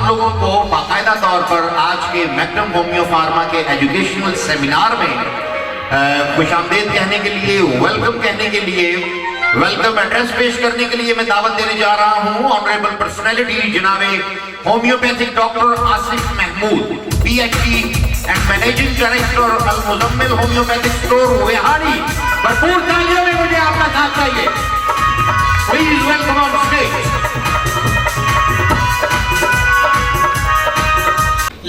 आप लोगों को बाकायदा तौर पर आज के मैग्नम होम्यो फार्मा के एजुकेशनल सेमिनार में खुशामदीद कहने के लिए, वेलकम कहने के लिए, वेलकम एड्रेस पेश करने के लिए मैं दावत देने जा रहा हूं ऑनरेबल पर्सनैलिटी जनाबे homeopathic doctor Asif Mahmood, PhD and managing director Al Muzammil homeopathic store Vehari. भरपूर तालियों में मुझे आपका साथ चाहिए। Please welcome on stage.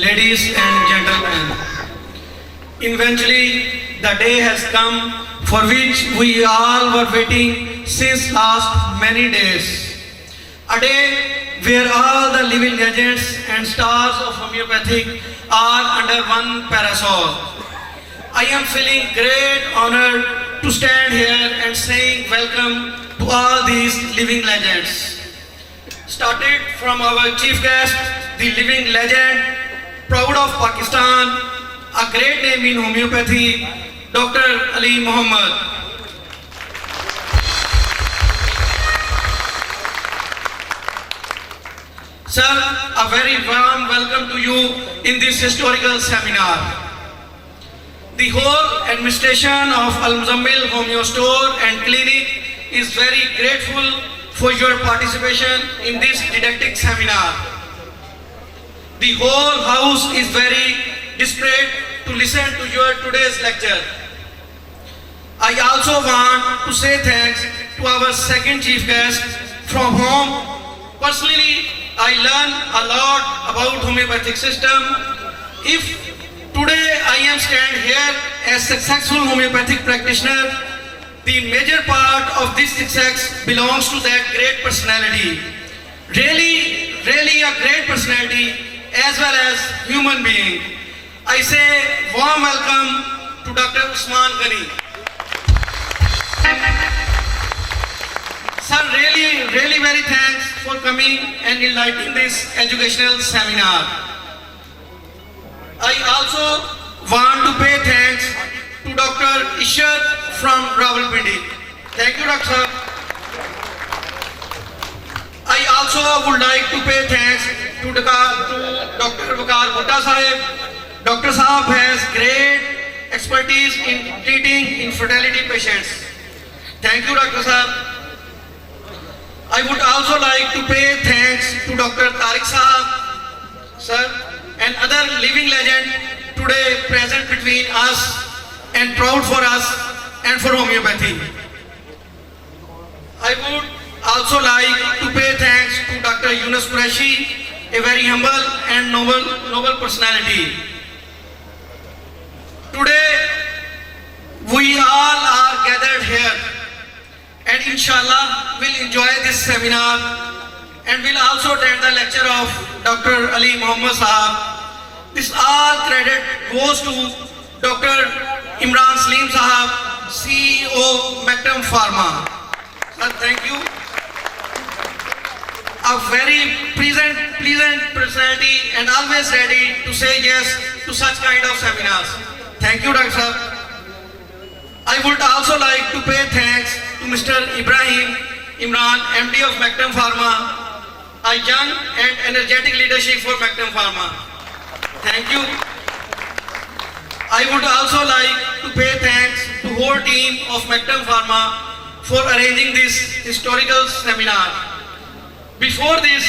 Ladies and gentlemen, eventually the day has come for which we all were waiting since last many days. A day where all the living legends and stars of homeopathic are under one parasol. I am feeling great honor to stand here and saying welcome to all these living legends. Started from our chief guest, the living legend, proud of Pakistan, a great name in homeopathy, Dr. Ali Muhammad. Sir, a very warm welcome to you in this historical seminar. The whole administration of Al Muzammil Homeo Store and Clinic is very grateful for your participation in this didactic seminar. The whole house is very desperate to listen to your today's lecture. I also want to say thanks to our second chief guest from whom personally I learned a lot about homeopathic system. If today I am stand here as successful homeopathic practitioner, the major part of this success belongs to that great personality. Really a great personality as well as human being. I say warm welcome to Dr. Usman Ghani. Sir, really very thanks for coming and enlightening this educational seminar. I also want to pay thanks to Dr. Ishad from Rawalpindi. Thank you, Dr. Sir. I also would like to pay thanks to Dr. Waqar Bhutta Sahib. Dr. Sahib has great expertise in treating infertility patients. Thank you, Dr. Sahib. I would also like to pay thanks to Dr. Tariq Sahib, sir, and other living legend today present between us and proud for us and for homeopathy. I would also like to pay thanks to Dr. Yunus Qureshi, a very humble and noble personality. Today, we all are gathered here and inshallah will enjoy this seminar and will also attend the lecture of Dr. Ali Muhammad Sahab. This all credit goes to Dr. Imran Salim Sahab, CEO Mactum Pharma. Sir, thank you. A very pleasant personality and always ready to say yes to such kind of seminars. Thank you, Dr. Sir. I would also like to pay thanks to Mr. Ibrahim Imran, MD of Mactum Pharma, a young and energetic leadership for Mactum Pharma. Thank you. I would also like to pay thanks to whole team of Mactum Pharma for arranging this historical seminar. Before this,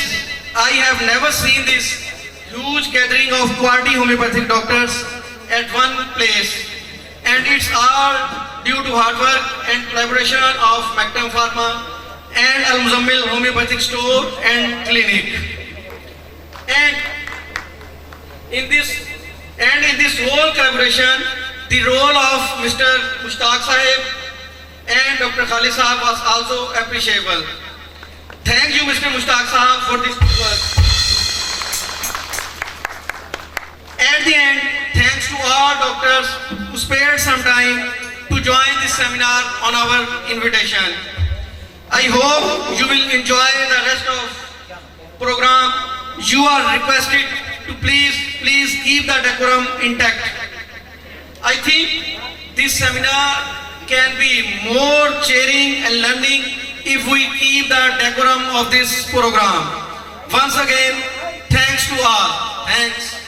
I have never seen this huge gathering of quality homeopathic doctors at one place, and it's all due to hard work and collaboration of Mactum Pharma and Al Muzammil Homeopathic Store and Clinic. And in this whole collaboration, the role of Mr. Mushtaq Sahib and Dr. Khalid Sahib was also appreciable. Thank you, Mr. Mushtaq Sahib, for this work. At the end, thanks to all doctors who spared some time to join this seminar on our invitation. I hope you will enjoy the rest of program. You are requested to please keep the decorum intact. I think this seminar can be more cheering and learning if we keep the decorum of this program. Once again, thanks to all. Thanks.